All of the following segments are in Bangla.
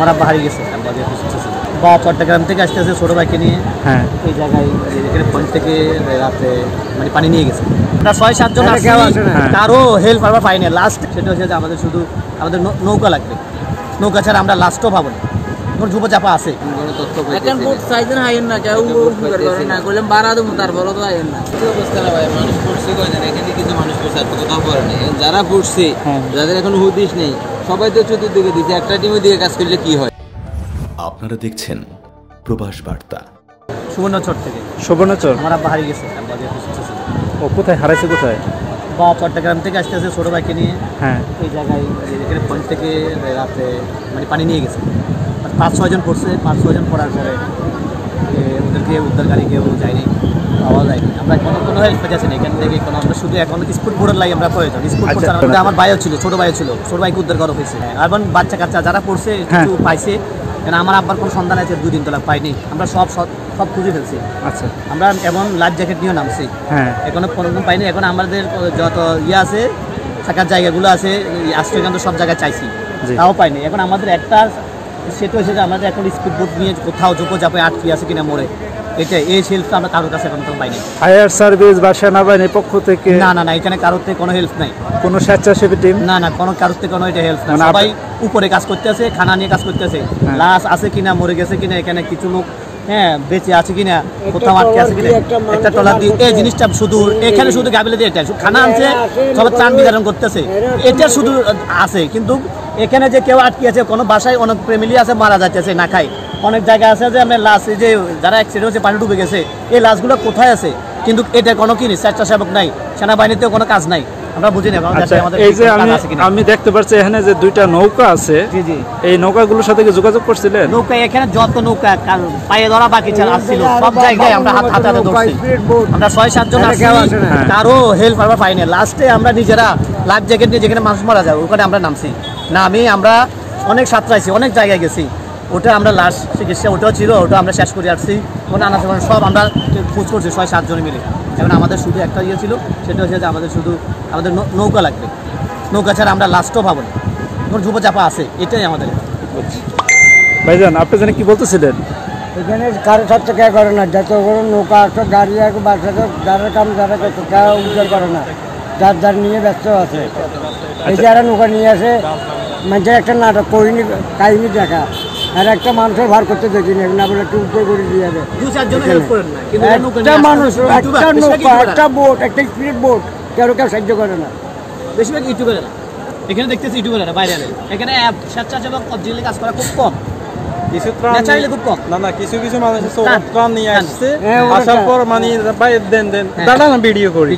আমার আব্বা হারিয়ে গেছে বা চট্টগ্রাম থেকে আসতেছে ছোট ভাইকে নিয়ে। হ্যাঁ, এই জায়গায় এখানে ফোন থেকে রাতে মানে পানি নিয়ে গেছে। আমরা ৬-৭ জন কারো হেল্প আমরা পাইনি। লাস্ট সেটা হচ্ছে যে আমাদের শুধু আমাদের নৌকা লাগবে। নৌকা ছাড়া আমরা লাস্টও পাবো না। মোর যুব চাপা আছে এখন ভোট চাইছেন হাইয়েন না কেউ করে না কইলাম বাড়া দেবো তারপরও তো হাইয়েন না অবস্থা না ভাই। মানুষ পড়ছে কয়জন এখানে কিছু মানুষ পড়ছে আর তো কোথাও পড়ে নেই। যারা পড়ছে যাদের এখন হুদিস নেই সবাই তো চতুর্দিকে দিচ্ছে। একটা টিমের দিকে কাজ করলে কি হয়? আপনারা দেখছেন প্রবাস বার্তা। সুবর্ণচর থেকে। সুবর্ণচর আমার আব্বা হারিয়ে গেছে। ও কোথায় হারাইছে কোথায়? বা চট্টগ্রাম থেকে আসতেছে ছোট ভাইকে নিয়ে। হ্যাঁ, এই জায়গায় এখানে ফোন থেকে রাতে মানে পানি নিয়ে গেছে। ৫-৬ জন পড়ছে। ৫-৬ জন পড়ার পরে ওদেরকে উদ্ধারকারী কেউ যায়নি, পাওয়া যায়নি। আমরা কোনো হেল্প পেয়েছি না এখান থেকে। কোনো আমরা শুধু এখন স্কুল বোর্ডের লাগে আমরা প্রয়োজন। স্কুল বোর্ড আমার ভাইও ছিল, ছোটো ভাইও ছিল। ছোট ভাইকে উদ্ধার করা হয়েছে। এবং বাচ্চা কাচ্চা যারা পড়ছে কিছু পাইছে। কেন আমার আব্বার কোনো সন্ধান আছে 2 দিন তোলা পাইনি। আমরা সব খুঁজে ফেলছি। আচ্ছা, আমরা এমন লাইফ জ্যাকেট নিয়েও নামছি। হ্যাঁ, এখনো কোনো পাইনি। এখন আমাদের যত আছে থাকার জায়গাগুলো আছে আশ্রয়কেন্দ্র সব জায়গায় চাইছি, তাও পাইনি। এখন আমাদের একটা সেটা হয়েছে যে আমাদের এখন স্পিড বোট নিয়ে কোথাও যোগ্য যাবে আটকে আছে কিনা মোড়ে, এটা এই হেল্পটা আমরা কারোর কাছে এখন তো পাইনি। ফায়ার সার্ভিস বা সেনাবাহিনীর পক্ষ থেকে? না, এখানে কারোর থেকে কোনো হেল্প নাই। কোনো স্বেচ্ছাসেবী টিম? না, কোনো কারোর থেকে কোনো এটা হেল্প নাই। সবাই উপরে কাজ করতে আছে, খানা নিয়ে কাজ করতে আছে। লাশ আছে কিনা, মরে গেছে কিনা, এখানে কিছু লোক বেঁচে আছে কিনা, কোথাও আটকে আছে কিনা, একটা ট্রলার দিয়ে এই জিনিসটা শুধু এখানে শুধু গাবিলে দিয়ে এটা খানা আনছে, সবাই ত্রাণ বিতরণ করতেছে, এটা শুধু আছে। কিন্তু এখানে যে কেউ আটকে আছে, কোনো বাসায় অনেক ফ্যামিলি আছে মারা যাচ্ছে না খায়। অনেক জায়গা আছে যে আমরা লাশ যে যারা অ্যাক্সিডেন্ট হয়েছে পানি ডুবে গেছে, এই লাশগুলো কোথায় আছে? কিন্তু এটা কোনো কি স্বেচ্ছাসেবক নাই, সেনাবাহিনীতেও কোনো কাজ নাই। আমরা বুঝি না। এই যে আমি দেখতে পাচ্ছি এখানে যে 2টা নৌকা আছে, এই নৌকাগুলোর সাথে কি যোগাযোগ করছিলেন? নৌকা এখানে যত নৌকা পায়ে ধরা বাকি ছিল সব জায়গায় আমরা হাতে ধরছি। আমরা ৬-৭ জন কারো হেল্প আমরা পাইনি। লাস্টে আমরা নিজেরা লাইফ জ্যাকেট নিয়ে যেখানে মানুষ মারা যায় ওখানে আমরা নামছি। আমরা অনেক সাঁতরাইছি, অনেক জায়গায় গেছি। ওটা আমরা লাস্ট চিকিৎসা ওটাও ছিল, ওটা আমরা শেষ করে আসছি। নানা ধরনের সব আমরা খোঁজ করছি ৬-৭ জন মিলে। এখন আমাদের শুধু একটা ছিল, সেটা হচ্ছে যে আমাদের শুধু আমাদের নৌকা লাগবে। নৌকা ছাড়া আমরা লাস্টও পাবো না। মোর যুব চাপা আছে, এটাই আমাদের। ভাইজান আপনি জানেন কি বলতেছিলেন? এখানে কারো সাথে কে করে না, যত বড় নৌকা আছে গাড়ি আছে বাসা যারা কাম যারা করছে কেউ উদ্ধার করে না, যার নিয়ে ব্যস্ত আছে। এই যারা নৌকা নিয়ে আসে মানুষের একটা নাটক কাহিনী দেখা, আর একটা মানুষের ভার করতে দেখিনি না বলে একটু উদ্ধার করে দিয়ে দেয়। একটা মানুষ, একটা নৌকা, একটা বোট, একটা স্পিড বোট কেউ সাহায্য করে না। বেশিরভাগ ইউটিউবেরা এখানে দেখতেছি, ইউটিউবেরা বাইরে এখানে স্বেচ্ছাসেবক কাজ করা খুব কম। কিছু মানুষ ত্রাণ নিয়ে আসছে, আসার পর মানে দেন দাদা না ভিডিও করি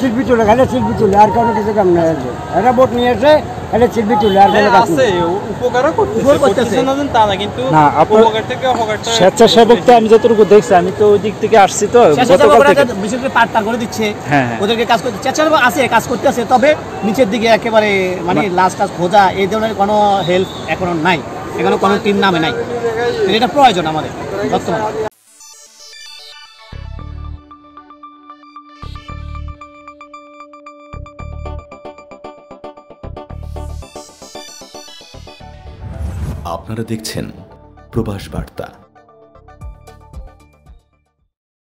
শিল্পী তুলে আর কোনো কিছু কাম নাই। এরা বোট নিয়ে আসে, এটা শিল্পী তুলে আর কোনো কাজ নেই। উপকারও করতেছে না তা না, কিন্তু উপকার থেকে অপকারটা স্বেচ্ছাসেবক তো আমি যতটুকু দেখছি, আমি তো ওই দিক থেকে আসছি, তো বিশেষ করে পাট করে দিচ্ছে ওদেরকে কাজ করতে। স্বেচ্ছাসেবক আছে, কাজ করতে আছে, তবে নিচের দিকে একেবারে মানে লাশ টাস খোঁজা এই ধরনের কোনো হেল্প এখনো নাই, এখনো কোনো টিম নামে নাই। এটা প্রয়োজন আমাদের বর্তমানে। আপনারা দেখছেন প্রবাস বার্তা।